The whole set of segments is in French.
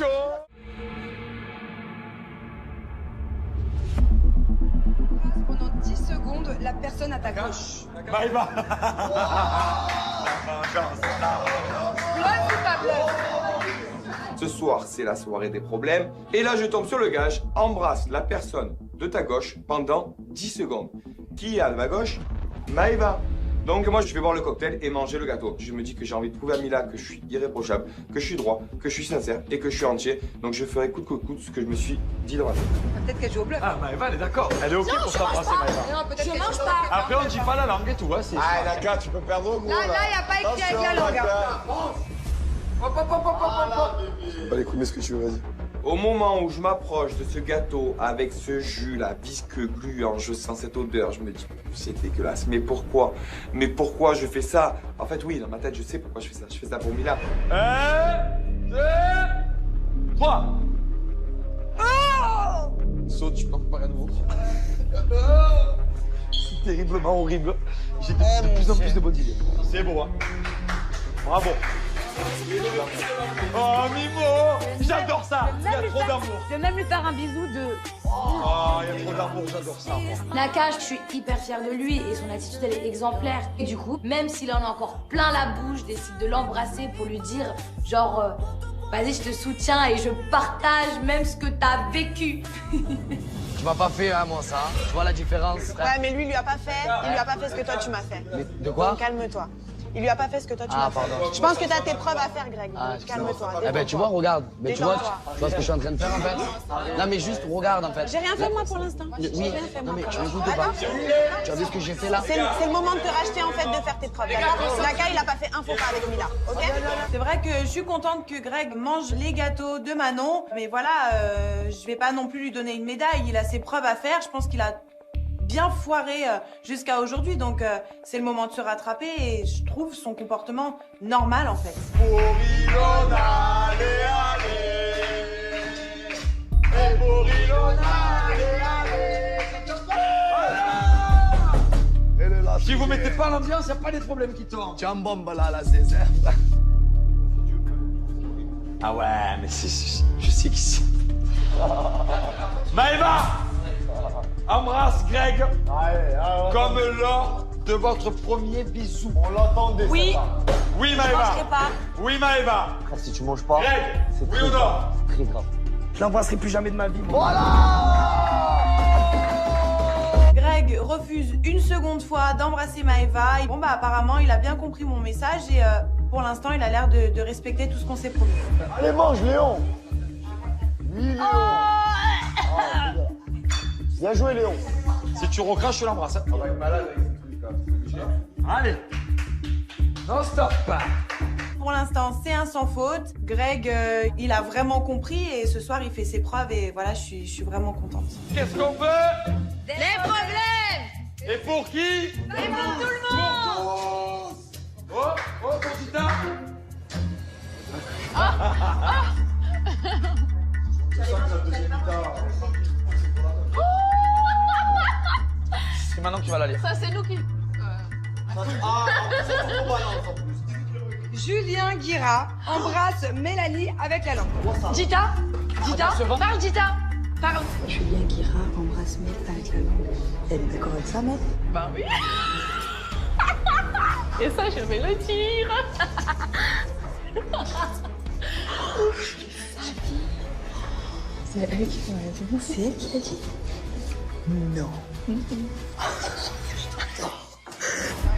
chaud. Pendant 10 secondes, la personne à ta gauche. Maëva. Bluff ou pas bluff? Ce soir, c'est la soirée des problèmes. Et là, je tombe sur le gage. Embrasse la personne de ta gauche pendant 10 secondes. Qui est à ma gauche? Maëva. Donc moi, je vais boire le cocktail et manger le gâteau. Je me dis que j'ai envie de prouver à Mila que je suis irréprochable, que je suis droit, que je suis sincère et que je suis entier. Donc je ferai coûte que coûte ce que je me suis dit dans la tête. Peut-être qu'elle joue au bluff. Ah, Maëva, elle est d'accord. Elle est OK pour t'embrasser, Maëva. Non, peut-être Je qu'elle mange joue au pas. bluff. Après, on dit pas la langue et tout, hein, c'est... Ah, Naka, tu peux perdre au gros, Là, il n'y a pas écrit avec la langue. Hop, hop, hop, hop, hop, hop. Allez, écoute, mets ce que tu veux, vas-y. Au moment où je m'approche de ce gâteau avec ce jus là, visqueux, gluant, je sens cette odeur, je me dis, c'est dégueulasse, mais pourquoi? Mais pourquoi je fais ça? En fait, oui, dans ma tête, je sais pourquoi je fais ça. Je fais ça pour Mila. 1, 2, 3. Saute, tu peux reparer à nouveau. C'est terriblement horrible. J'ai de plus en plus de bonnes idées. C'est beau, hein. Bravo. Oh, Mimo, j'adore ça. Il y a trop d'amour. Je vais même lui faire un bisou de... Oh, il y a trop d'amour, j'adore ça. moi. Naka, je suis hyper fière de lui et son attitude, elle est exemplaire. Et du coup, même s'il en a encore plein la bouche, décide de l'embrasser pour lui dire, genre, vas-y, je te soutiens et je partage même ce que t'as vécu. Tu m'as pas fait, hein, moi, ça. Tu vois la différence, frère? Ouais, mais lui, il lui a pas fait. Il lui a pas fait ce que toi, tu m'as fait. Mais de quoi? Donc, calme-toi. Il lui a pas fait ce que toi, tu Ah, m'as fait. pardon. Je pense que t'as tes preuves à faire, Greg. Ah, Donc, excuse-moi. calme-toi. Eh ben, tu vois, regarde. Mais tu vois, Détends-toi. tu vois ce que je suis en train de faire, en fait? Non, mais juste, regarde, en fait. J'ai rien fait, moi, pour l'instant. J'ai Oui, rien fait, non, moi. mais tu m'écoutes ou pas? Attends. Tu as vu ce que j'ai fait, là? C'est le moment de te racheter, en fait, de faire tes preuves. D'accord? Naka, il a pas fait un faux pas avec Mila. OK? C'est vrai que je suis contente que Greg mange les gâteaux de Manon, mais voilà, je vais pas non plus lui donner une médaille. Il a ses preuves à faire. Je pense qu'il a bien foiré jusqu'à aujourd'hui, donc c'est le moment de se rattraper et je trouve son comportement normal en fait. Borilone, allez, allez. Et Borilone, allez, allez. Elle est là. Si vous mettez pas l'ambiance, y a pas des problèmes qui tournent. Tu as un bombe, là, c'est ça. Ah ouais, mais je sais qui c'est. Maëva, embrasse Greg comme lors de votre premier bisou. On l'entendait. Oui, Oui, je Maëva. mangerai pas. Oui, Maëva. Si tu manges pas, Greg, c'est oui très ou non? grave. Très grave. Je l'embrasserai plus jamais de ma vie. moi. Greg refuse une seconde fois d'embrasser Maëva. Bon bah apparemment il a bien compris mon message et pour l'instant il a l'air de respecter tout ce qu'on s'est promis. Allez, mange, Léon. Oui, Léon. Ah, bien joué, Léon. Si tu recraches, je l'embrasse. Hein. Allez. Non, stop. Pour l'instant c'est un sans faute. Greg il a vraiment compris et ce soir il fait ses preuves et voilà je suis vraiment contente. Qu'est-ce qu'on fait? Les problèmes! Et pour qui? Et pour tout le monde! Oh, Conchita. C'est maintenant que tu vas la lire. Ça, c'est nous qui... Julien Guira embrasse Mélanie avec la langue. Dita? Dita? Parle, Dita! Parle! Julien Guira embrasse Mel avec la langue. Elle est d'accord avec ça, Mel? Ben oui! Et ça, je vais le dire! C'est elle qui l'a dit. C'est elle qui l'a dit? Non.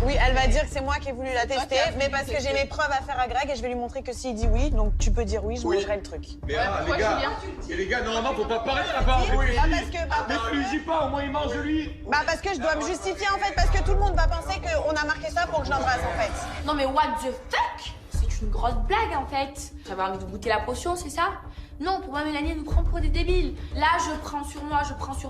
Oui, elle va dire que c'est moi qui ai voulu la tester, mais parce que j'ai mes preuves à faire à Greg et je vais lui montrer que s'il dit oui, donc tu peux dire oui, je mangerai le truc. Mais les gars, normalement, faut pas parler là-bas. Oui. Bah parce que, Mais tu lui dis pas, au moins il mange lui. bah parce que je dois me justifier en fait, parce que tout le monde va penser qu'on a marqué ça pour que je l'embrasse en fait. Non mais what the fuck? C'est une grosse blague en fait. J'avais envie de goûter la potion, c'est ça? Non, pour moi, Mélanie elle nous prend pour des débiles. Là, je prends sur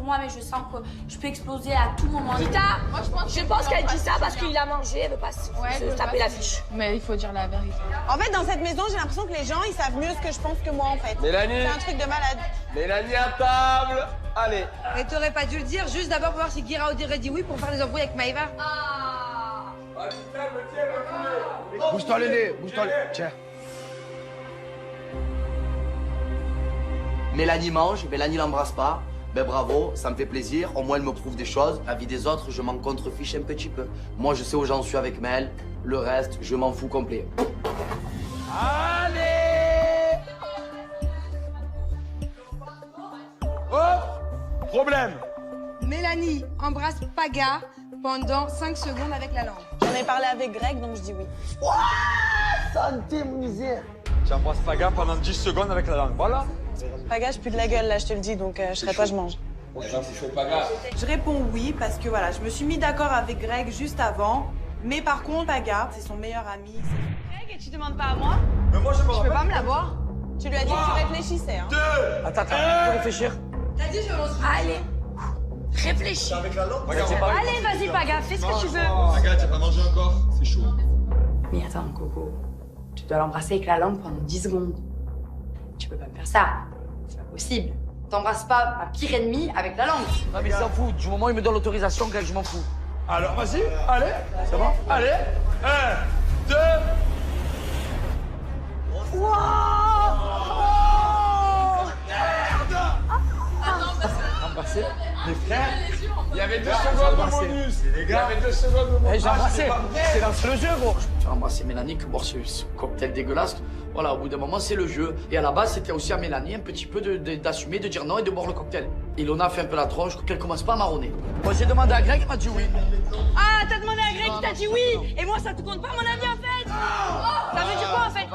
moi, mais je sens que je peux exploser à tout moment. Dita, je pense qu'elle dit ça parce qu'il a mangé, elle veut pas se taper l'affiche. Mais il faut dire la vérité. En fait, dans cette maison, j'ai l'impression que les gens, ils savent mieux ce que je pense que moi en fait. Mélanie. C'est un truc de malade. Mélanie à table. Allez. Mais t'aurais pas dû le dire, juste d'abord pour voir si Guira aurait dit oui pour faire des embrouilles avec Maëva. Bouge-toi le nez, bouge-toi le... Tiens. Mélanie mange, Mélanie l'embrasse pas. Ben bravo, ça me fait plaisir. Au moins, elle me prouve des choses. La vie des autres, je m'en contrefiche un petit peu. Moi, je sais où j'en suis avec Mel. Le reste, je m'en fous complet. Allez! Oh! Problème! Mélanie embrasse Paga pendant 5 secondes avec la langue. J'en ai parlé avec Greg, donc je dis oui. Santé, mon misère. Tu embrasses Paga pendant 10 secondes avec la langue, voilà. Paga, je pue de la gueule, là, je te le dis, donc je serai toi, je mange. Je réponds oui parce que voilà, je me suis mis d'accord avec Greg juste avant. Mais par contre, Paga, c'est son meilleur ami. Greg, tu demandes pas à moi? Mais moi, je me Je peux pas me la voir? Tu lui as dit que tu réfléchissais, hein? Attends, faut réfléchir. T'as dit je lance. Allez, réfléchis. Allez, vas-y, Paga, fais ce que tu veux. Paga, t'as pas mangé encore? C'est chaud. Mais attends, Coco, tu dois l'embrasser avec la langue pendant 10 secondes. Tu peux pas me faire ça. C'est pas possible. T'embrasses pas ma pire ennemie avec la langue. Non, mais il s'en fout. Du moment où il me donne l'autorisation, Greg, je m'en fous. Alors, vas-y, allez. C'est bon? Allez. 1, 2. Embrasser. Les frères, il y avait 2 secondes de bonus. Les gars, il y avait 2 secondes de bonus. J'ai embrassé. C'est dans le jeu, gros. Tu as embrassé Mélanie que boire ce cocktail dégueulasse. Voilà, au bout d'un moment, c'est le jeu. Et à la base, c'était aussi à Mélanie un petit peu d'assumer, de dire non et de boire le cocktail. Ilona a fait un peu la tronche, qu'elle commence pas à marronner. Moi, j'ai demandé à Greg, il m'a dit oui. Ah, t'as demandé à Greg, il t'a dit oui. Et moi, ça te compte pas, mon avis, en fait. Ça veut dire quoi, en fait?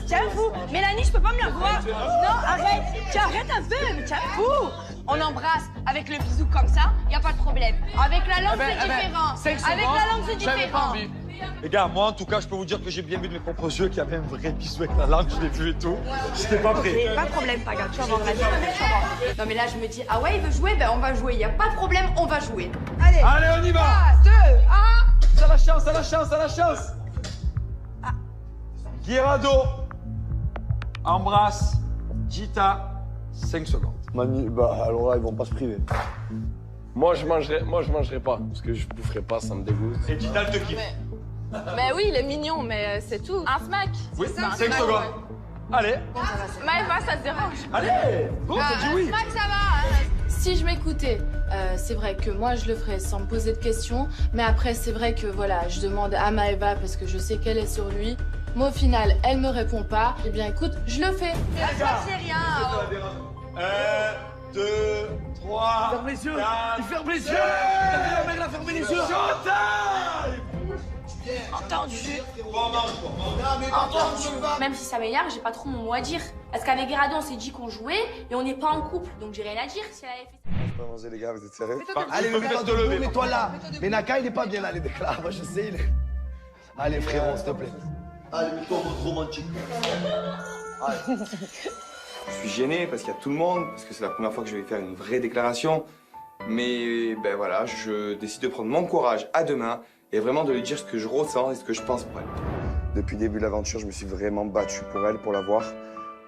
Tiens, fou. Mélanie, je peux pas me la voir. Non, arrête. Tiens, arrête un peu, mais tiens, fou. On embrasse avec le bisou comme ça, y a pas de problème. Avec la langue, c'est différent. Avec la langue, c'est différent. Les gars, moi en tout cas, je peux vous dire que j'ai bien vu de mes propres yeux qu'il y avait un vrai bisou avec la langue, je l'ai vu et tout. J'étais pas prêt. Pas de problème, Paga, tu vas voir la vie. Non mais là je me dis, ah ouais il veut jouer, ben on va jouer, y a pas de problème, on va jouer. Allez, Allez, on y va. 2, 1. Ça la chance, ça la chance, ça la chance. Guirado embrasse Gita 5 secondes. Manu, bah alors là, ils vont pas se priver. Moi je mangerai pas, parce que je boufferai pas, ça me dégoûte. Et Gita, elle te kiffe. Mais oui, il est mignon, mais c'est tout. Un smack. Oui, 5 secondes. Allez. Maëva, ça te dérange? Allez. Bon, ça dit oui. Smack, ça va. Si je m'écoutais, c'est vrai que moi je le ferais sans me poser de questions, mais après c'est vrai que voilà, je demande à Maëva parce que je sais qu'elle est sur lui. Mais au final, elle me répond pas. Eh bien écoute, je le fais. C'est rien. 1, 2, 3. Ferme les yeux. Il ferme les yeux. La mère, il a fermé les yeux. Entendu. Même si ça m'énerve, j'ai pas trop mon mot à dire. Parce qu'avec Guirado, on s'est dit qu'on jouait et on n'est pas en couple, donc j'ai rien à dire si elle avait fait ça. Pas manger, les gars, vous êtes sérieux? Allez, mets-toi là. Mais Naka, il est pas bien là, les déclats. Moi, je sais, il est. Allez, frérot, s'il te plaît. Allez, mets-toi en mode romantique. Je suis gêné parce qu'il y a tout le monde, parce que c'est la première fois que je vais faire une vraie déclaration. Mais ben voilà, je décide de prendre mon courage à deux mains et vraiment de lui dire ce que je ressens et ce que je pense pour elle. Depuis le début de l'aventure, je me suis vraiment battu pour elle, pour la voir.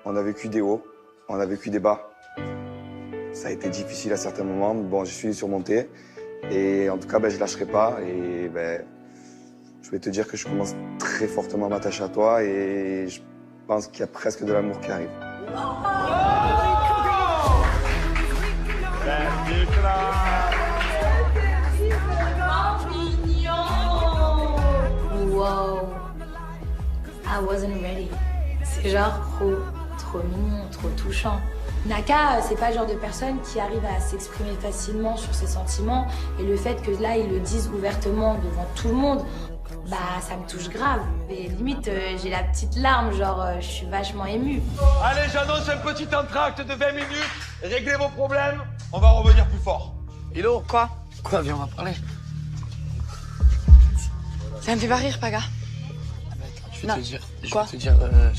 On a vécu des hauts, on a vécu des bas. Ça a été difficile à certains moments, mais bon, je suis surmonté. Et en tout cas, ben, je lâcherai pas. Et ben, je vais te dire que je commence très fortement à m'attacher à toi et je pense qu'il y a presque de l'amour qui arrive. Wow, I wasn't ready. C'est genre trop mignon, trop touchant. Naka, c'est pas le genre de personne qui arrive à s'exprimer facilement sur ses sentiments. Et le fait que là, ils le disent ouvertement devant tout le monde, bah ça me touche grave. Et limite, j'ai la petite larme, genre je suis vachement émue. Allez, j'annonce un petit entracte de 20 minutes. Réglez vos problèmes, on va revenir plus fort. Hello. Quoi? Quoi, viens, on va parler. Ça me fait pas rire, Paga. Je vais Non. te dire, Quoi ce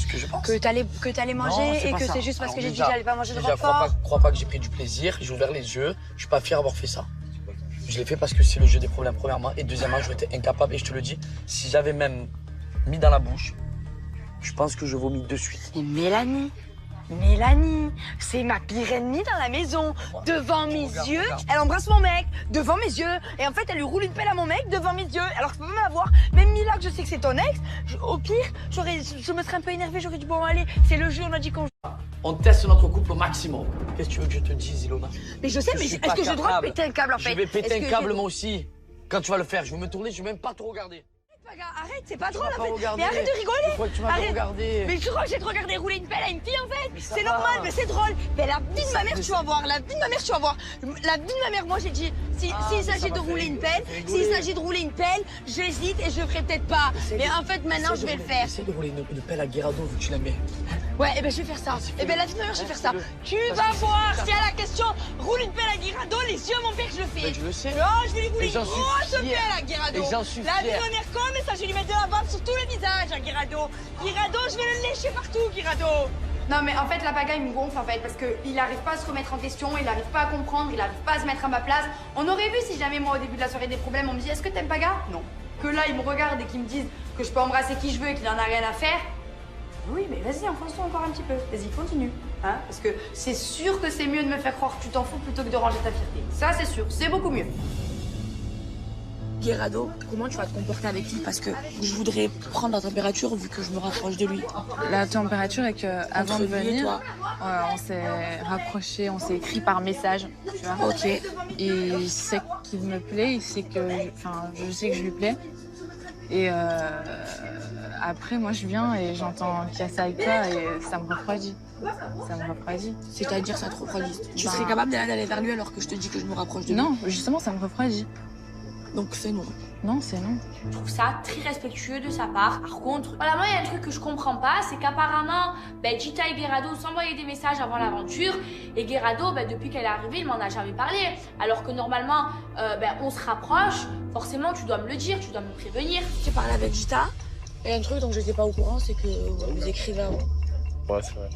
que je pense. Que t'allais manger et que c'est juste parce que j'ai dit que j'allais pas manger de Roquefort. Crois pas que j'ai pris du plaisir, j'ai ouvert les yeux, je suis pas fier d'avoir fait ça. Je l'ai fait parce que c'est le jeu des problèmes, premièrement. Et deuxièmement, j'aurais été incapable, et je te le dis, si j'avais même mis dans la bouche, je pense que je vomis de suite. Et Mélanie, c'est ma pire ennemie dans la maison. Devant mes yeux, elle embrasse mon mec, devant mes yeux. Et en fait, elle lui roule une pelle à mon mec devant mes yeux. Alors que je peux pas m'avoir. Même Mila, que je sais que c'est ton ex, au pire, je me serais un peu énervée. J'aurais dit, bon, allez, c'est le jeu, on a dit qu'on joue. On teste notre couple au maximum. Qu'est-ce que tu veux que je te dise, Ilona? Mais je sais, mais est-ce que j'ai le droit de péter un câble en fait? Je vais péter Est-ce un que câble j'ai- moi aussi. Quand tu vas le faire, je vais me tourner, je vais même pas te regarder. Arrête, c'est pas Tu drôle vas en pas fait. regarder. Mais arrête de rigoler. Pourquoi tu m'as pas Arrête. regardé? Mais je crois que j'ai te regardé rouler une pelle à une fille en fait. Mais ça C'est va. normal, mais c'est drôle. Mais la vie de ma mère, tu vas voir. La vie de ma mère, tu vas voir. La vie de ma mère, moi j'ai dit, s'il mais ça s'agit de m'a fait rouler une rigoler, pelle, ça fait rigoler. s'il s'agit de rouler une pelle, j'hésite et je ferai peut-être pas. Mais en fait, maintenant, je vais le faire. Essaye de rouler une pelle à Guerrado vu que tu l'aimais. Ouais, et ben je vais faire ça. Et ben la vie de ma mère, je vais faire ça. Tu vas voir, si à la question roule une pelle à Guirado, les yeux mon père, je le fais. Mais tu le sais. Oh, je vais lui rouler Et une j'en suis grosse fier. pelle à Guirado. Et j'en suis La vie fier. de ma mère comme et ça, je vais lui mettre de la bave sur tout le visage à Guirado. Guirado, je vais le lécher partout, Guirado. Non mais en fait la pagaille me gonfle en fait parce qu'il n'arrive pas à se remettre en question, il n'arrive pas à comprendre, il n'arrive pas à se mettre à ma place. On aurait vu si jamais moi au début de la soirée des problèmes on me dit est-ce que t'aimes Paga? Non. Que là ils me regardent et qu'ils me disent que je peux embrasser qui je veux et qu'il en a rien à faire. Oui mais vas-y enfonce-toi encore un petit peu, vas-y continue. Hein, parce que c'est sûr que c'est mieux de me faire croire que tu t'en fous plutôt que de ranger ta fierté. Ça c'est sûr, c'est beaucoup mieux. Guirado, comment tu vas te comporter avec lui? Parce que je voudrais prendre la température vu que je me rapproche de lui. La température est que avant de Entre lui et venir, toi. on s'est rapproché, on s'est écrit par message, tu vois. Ok. Et il sait qu'il me plaît, il sait que, enfin, je sais que je lui plais. Et après, moi, je viens et j'entends qu'il y a ça avec toi et ça me refroidit. Ça me refroidit. C'est-à-dire ça te refroidit. Tu Ben- serais capable d'aller vers lui alors que je te dis que je me rapproche de lui? Non, justement, ça me refroidit. Donc c'est non. Non, c'est non. Je trouve ça très respectueux de sa part. Par contre, voilà, moi, il y a un truc que je comprends pas, c'est qu'apparemment, Gita et Guerado s'envoyaient des messages avant l'aventure, et Guerado, depuis qu'elle est arrivée, il m'en a jamais parlé. Alors que normalement, on se rapproche, forcément, tu dois me le dire, tu dois me prévenir. J'ai parlé avec Gita, et un truc dont je n'étais pas au courant, c'est que vous écrivez avant. Ouais, c'est vrai.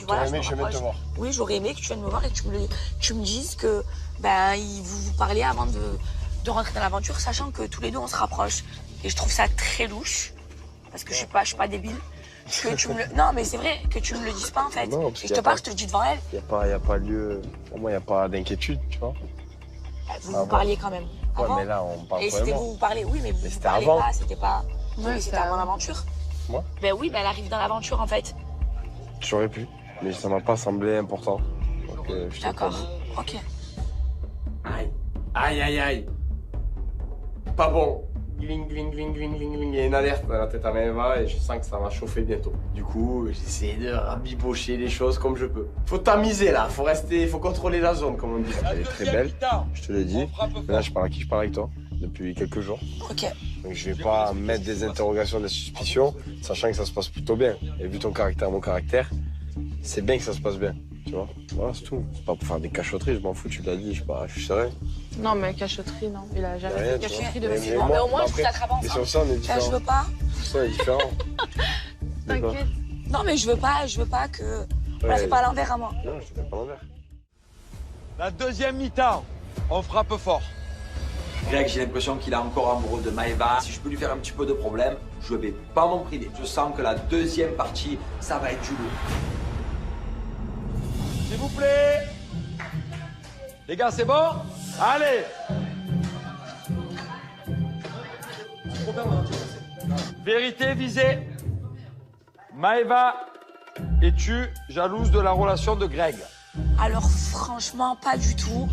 Voilà, J'aurais aimé que je vienne te voir. Oui, j'aurais aimé que tu viennes me voir et que tu me dises que vous parliez avant de rentrer dans l'aventure, sachant que tous les deux on se rapproche. Et je trouve ça très louche, parce que je suis pas débile. Que tu me le... Non, mais c'est vrai que tu me le dises pas en fait. Non, parce Et qu'il je y te a parle, pas- je te le dis devant elle. Il n'y a pas lieu. Pour moi, il n'y a pas d'inquiétude, tu vois. Vous parliez quand même. Ouais, Avant. mais là, on parle Et c'était vraiment. vous parlez, oui, mais vous c'était parlez avant. pas, c'était pas. Ouais, Oui, c'était c'était avant avant. l'aventure. Moi Oui, elle arrive dans l'aventure en fait. J'aurais pu. Mais ça m'a pas semblé important. Donc, je t'ai pas D'accord. dit. Ok. Aïe. Aïe, aïe, aïe. Pas bon. Gling, gling, gling, gling, gling, gling. Il y a une alerte dans la tête à Maëva et je sens que ça va chauffer bientôt. Du coup, j'essaie de rabibocher les choses comme je peux. Faut tamiser là, faut contrôler la zone comme on dit. Elle est très belle, je te l'ai dit. Mais là, je parle à qui? Je parle avec toi depuis quelques jours. Ok. Donc je vais pas mettre des interrogations, des suspicions, sachant que ça se passe plutôt bien. Et vu ton caractère, mon caractère, c'est bien que ça se passe bien. Tu vois? Voilà, c'est tout. C'est pas pour faire des cachotteries, je m'en fous, tu l'as dit, je sais pas, je suis serein. Non, mais cachotterie, non. Il a jamais Rien, fait tu cachotterie vois. de Mais- ma mais vie. moi- Mais au moins, je après, vous attrape ensemble. Mais sur ça, on est Tu vois, différents. je veux pas. Sur ça, on est différents. D'accord. T'inquiète. Non, mais je veux pas que. Voilà, Ouais. c'est pas à l'envers à moi. Non, je te fais pas l'envers. La deuxième mi-temps, on frappe fort. Greg, j'ai l'impression qu'il est encore amoureux de Maëva. Si je peux lui faire un petit peu de problème, je vais pas m'en priver. Je sens que la deuxième partie, ça va être du lourd. S'il vous plaît. Les gars, c'est bon? Allez. Vérité visée. Maëva, es-tu jalouse de la relation de Greg? Alors, franchement, pas du tout.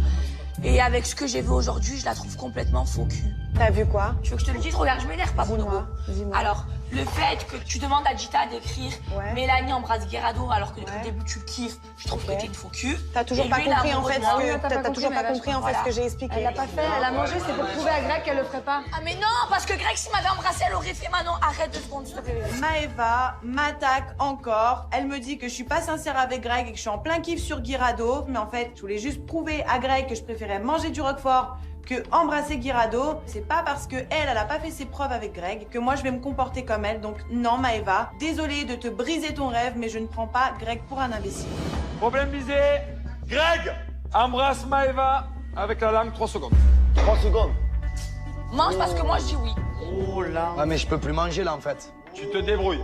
Et avec ce que j'ai vu aujourd'hui, je la trouve complètement faux cul. T'as vu quoi? Tu veux que je te le dise? Regarde, je m'énerve pas, Bonobo. Dis-moi, dis-moi. Alors, le fait que tu demandes à Gita d'écrire Ouais. Mélanie embrasse Guerado alors que depuis Ouais. le début tu le kiffes, je trouve Ok. que t'es une faux cul. T'as toujours Et pas lui, il est compris en amoureux fait de moi. ce que t'as pas t'as compris, toujours mais pas là, compris en fait voilà. ce que j'ai expliqué. Elle l'a pas fait, elle a mangé, c'est pour prouver à Greg qu'elle le ferait pas. Ah mais non, parce que Greg s'il m'avait embrassé, elle aurait fait Manon. Arrête 2 secondes, s'il te plaît. Maëva m'attaque encore. Elle me dit que je suis pas sincère avec Greg et que je suis en plein kiff sur Guirado. Mais en fait, je voulais juste prouver à Greg que je préférais manger du Roquefort que embrasser Guirado. C'est pas parce que elle a pas fait ses preuves avec Greg que moi je vais me comporter comme elle. Donc non, Maëva, désolée de te briser ton rêve, mais je ne prends pas Greg pour un imbécile. Problème visé. Greg, embrasse Maëva avec la langue 3 secondes. 3 secondes. Mange parce que moi je dis oui. Oh là. Ah, mais je peux plus manger là en fait. Tu te débrouilles.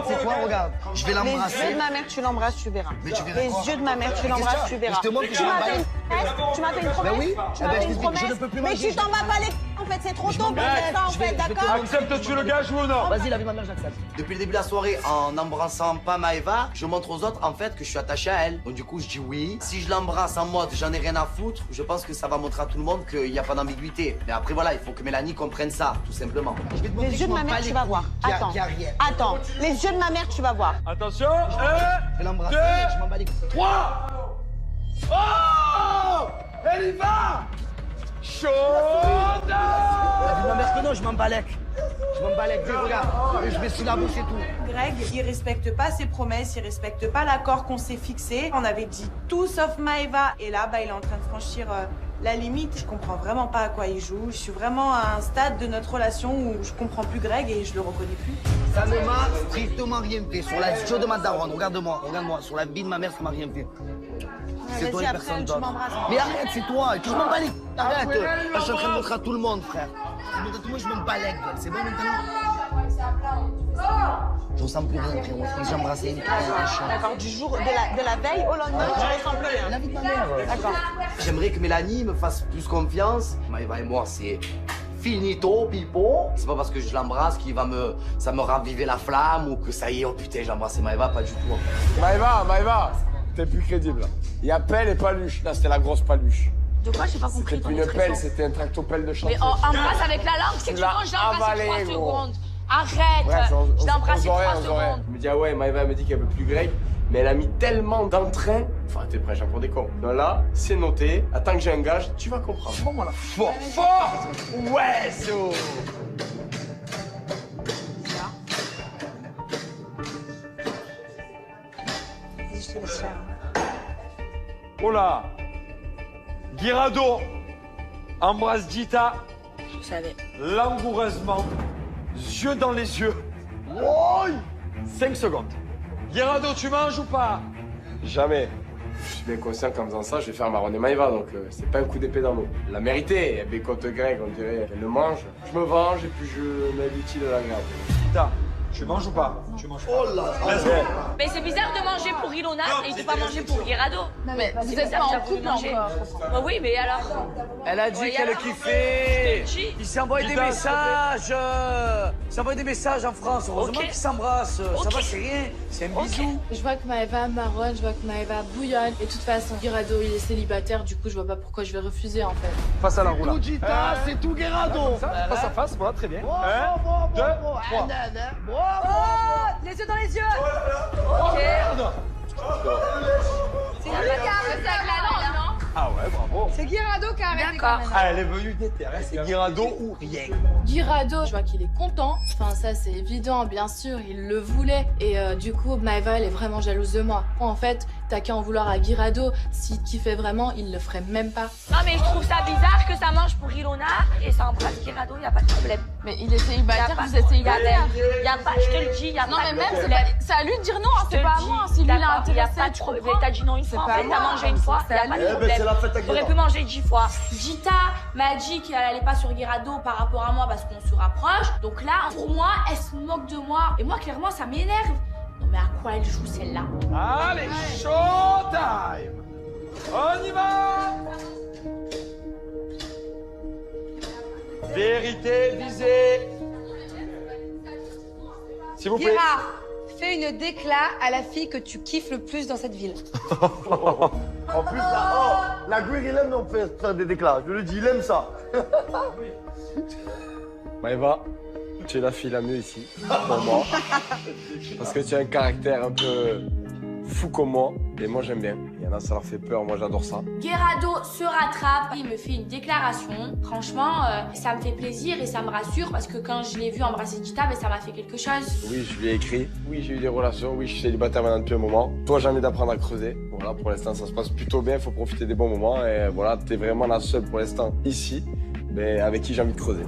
C'est quoi, regarde? Je vais Les l'embrasser. yeux de ma mère, tu l'embrasses, tu verras. Mais tu verras Les quoi? yeux de ma mère, tu l'embrasses, tu verras. Je te montre que Tu je m'as vais fait une promesse. Tu m'as fait une promesse. Ben oui. Tu Eh m'as ben, fait je une t'explique, je promesse. ne peux plus Mais manger, tu t'en je vas vais pas les en fait, c'est trop tôt pour faire ça en fait, d'accord? Acceptes-tu le gage ou non? Vas-y, la vie de ma mère, j'accepte. Depuis le début de la soirée, en n'embrassant pas Maëva, je montre aux autres en fait que je suis attaché à elle. Donc du coup, je dis oui. Si je l'embrasse en mode j'en ai rien à foutre, je pense que ça va montrer à tout le monde qu'il n'y a pas d'ambiguïté. Mais après, voilà, il faut que Mélanie comprenne ça, tout simplement. Je vais te montrer Les que yeux de je ma m'en mère, bats tu les vas voir. couilles, Attends. qu'il y a rien. Attends. Les yeux de ma mère, tu vas voir. Attention. Je vais l'embrasser, je m'en bats les couilles. 3. Oh! Elle y va! Chaude! La vie de ma mère, que non, je m'en balèque. Je m'en balèque, regarde. Je vais sous la bouche et tout. Greg, il respecte pas ses promesses, il respecte pas l'accord qu'on s'est fixé. On avait dit tout sauf Maëva. Et là, il est en train de franchir la limite. Je comprends vraiment pas à quoi il joue. Je suis vraiment à un stade de notre relation où je comprends plus Greg et je le reconnais plus. Ça ne m'a strictement rien fait. Sur la show de ma daronne, regarde-moi. Sur la vie de ma mère, ça m'a rien fait. C'est toi et personne d'autre. Mais arrête, c'est toi. Je m'en bats les... Arrête. Je suis en train de montrer à tout le monde, frère. Je montre à tout le monde, je m'en bats les gueules. C'est bon maintenant? Je ressens plus rien, frérot. J'ai embrassé une chien. D'accord, du jour de la veille au lendemain, tu ressens plus rien. La vie de ma mère. D'accord. J'aimerais que Mélanie me fasse plus confiance. Maëva et moi, c'est finito, pipo. C'est pas parce que je l'embrasse ça me raviver la flamme ou que ça y est, oh putain, j'ai embrassé Maëva, pas du tout. Maëva, t'es plus crédible. Là. Il y a pelle et paluche. Là, c'était la grosse paluche. De quoi? J'ai pas compris. C'était une pelle, c'était un tractopelle de chantier. Mais embrasse avec la langue, c'est que l'as quand je l'embrasse, avalé, 3 gros. secondes. Arrête! Bref, Je l'embrasse, aux oreilles, 3 secondes. Je me dis, ah ouais, Maëva me dit qu'elle veut plus Greg, mais elle a mis tellement d'entrain. Enfin, t'es prêt, j'en prends des cons. Donc là, c'est noté. Attends que j'ai un gage, tu vas comprendre. Bon, voilà. Fort! Ouais, so. Je te laisse faire. Oh là! Guirado embrasse Gita Je savais. langoureusement, yeux dans les yeux. 5 secondes. Guirado, tu manges ou pas? Jamais. Je suis bien conscient qu'en faisant ça, je vais faire marronner Maëva, donc c'est pas un coup d'épée dans l'eau. La mérité, elle bécote Greg, on dirait qu'elle le mange. Je me venge et puis je mets l'utile à l'agréable. Gita, tu manges ou pas? Tu manges pas. Oh là! Mais c'est bizarre de manger pour Ilona et de pas manger pour Guirado. Mais vous C'est êtes bizarre, pas en j'avoue, couple manger. encore. Bah oui, mais alors? Elle a dit Ouais, qu'elle alors kiffait. Je te le dis. Il s'est envoyé des Putain, messages. Il s'est envoyé des messages en France. Heureusement Ok. qu'ils s'embrassent. Ça Ok. va, c'est rien. C'est un bisou. Je vois que Maëva marronne, je vois que Maëva bouillonne. Et de toute façon, Guirado, il est célibataire, du coup, je vois pas pourquoi je vais refuser en fait. Face à la roue là. Tout Gita, c'est tout Guerrado. Face à face, voilà, très bien. Bravo, 1, bravo, 2, bravo. 3. Bravo. Les yeux dans les yeux! Ok. C'est lui qui a arrêté avec la langue, non? Ah ouais, bravo. C'est Guirado qui a arrêté D'accord. quand même. Ah, elle est venue déterre, c'est Guirado ou rien. Guirado, je vois qu'il est content. Enfin, ça, c'est évident, bien sûr, il le voulait. Et du coup, Maëva, elle est vraiment jalouse de moi. En fait, t'as qu'à en vouloir à Guirado. S'il te kiffait vraiment, il le ferait même pas. Non, mais je trouve ça bizarre que ça mange pour Ilona et ça embrasse Guirado, y a pas de problème. Mais il est célibataire, Y a pas- vous êtes célibataire. Y a pas, je te le dis, y a Non, pas mais de même, problème. c'est à lui de dire non, Je te c'est le pas à dis. moi. Si lui, il est D'accord, y a intéressé, pas de tu problème. comprends. T'as dit non une C'est fois, en pas fait, moi, t'as mangé une fois, y c'est a à pas lui. de problème. c'est la fête à T'aurais Guirado. pu manger 10 fois. Gita m'a dit qu'elle allait pas sur Guirado par rapport à moi parce qu'on se rapproche. Donc là, pour moi, elle se moque de moi. Et moi, clairement, ça m'énerve. Non, mais à quoi elle joue celle-là? Allez, showtime! On y va! Vérité visée. S'il vous plaît. Guira, fais une décla à la fille que tu kiffes le plus dans cette ville. En plus, la Greg, il aime non faire des déclats. Je le dis, il aime ça. Maëva, tu es la fille la mieux ici, pour moi. Parce que tu as un caractère un peu fou comme moi, et moi j'aime bien. Il y en a, ça leur fait peur, moi j'adore ça. Guirado se rattrape, il me fait une déclaration. Franchement, ça me fait plaisir et ça me rassure parce que quand je l'ai vu embrasser Gita, ben, ça m'a fait quelque chose. Oui, je lui ai écrit. Oui, j'ai eu des relations. Oui, je suis célibataire maintenant depuis un moment. Toi, j'ai envie d'apprendre à creuser. Voilà, pour l'instant, ça se passe plutôt bien. Il faut profiter des bons moments. Et voilà, t'es vraiment la seule pour l'instant ici, mais avec qui j'ai envie de creuser.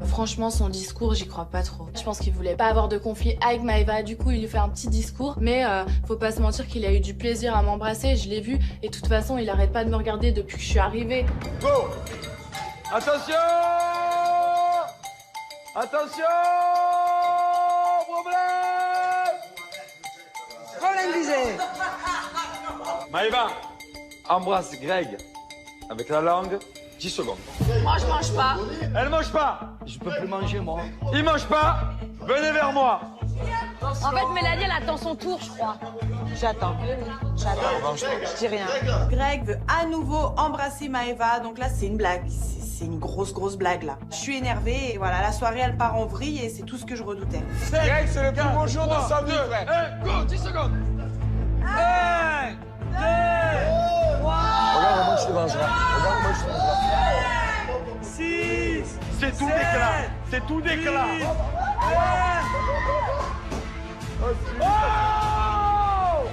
Franchement, son discours, j'y crois pas trop. Je pense qu'il voulait pas avoir de conflit avec Maëva, du coup, il lui fait un petit discours. Mais faut pas se mentir qu'il a eu du plaisir à m'embrasser, je l'ai vu. Et de toute façon, il arrête pas de me regarder depuis que je suis arrivée. Go! Attention! Attention! Problème! Problème visé. Maëva, embrasse Greg avec la langue 10 secondes. Moi, je mange pas. Elle mange pas. Je peux plus manger, moi. Il mange pas. Venez vers moi. En fait, Mélanie, elle attend son tour, je crois. J'attends. Je dis rien. Greg veut à nouveau embrasser Maëva, donc là c'est une blague, c'est une grosse blague là. Je suis énervée et voilà, la soirée elle part en vrille et c'est tout ce que je redoutais. Greg, c'est le plus beau jour de sa vie, frère. Go, 10 secondes. Regarde, moi je te vengerai. Regarde, moi je te vengerai. 6. C'est tout d'éclat. C'est tout d'éclat.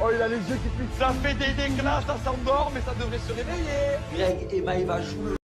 Oh, il a les yeux qui piquent. Ça fait des déclats, ça s'endort, mais ça devrait se réveiller. Greg et Maëva jouent le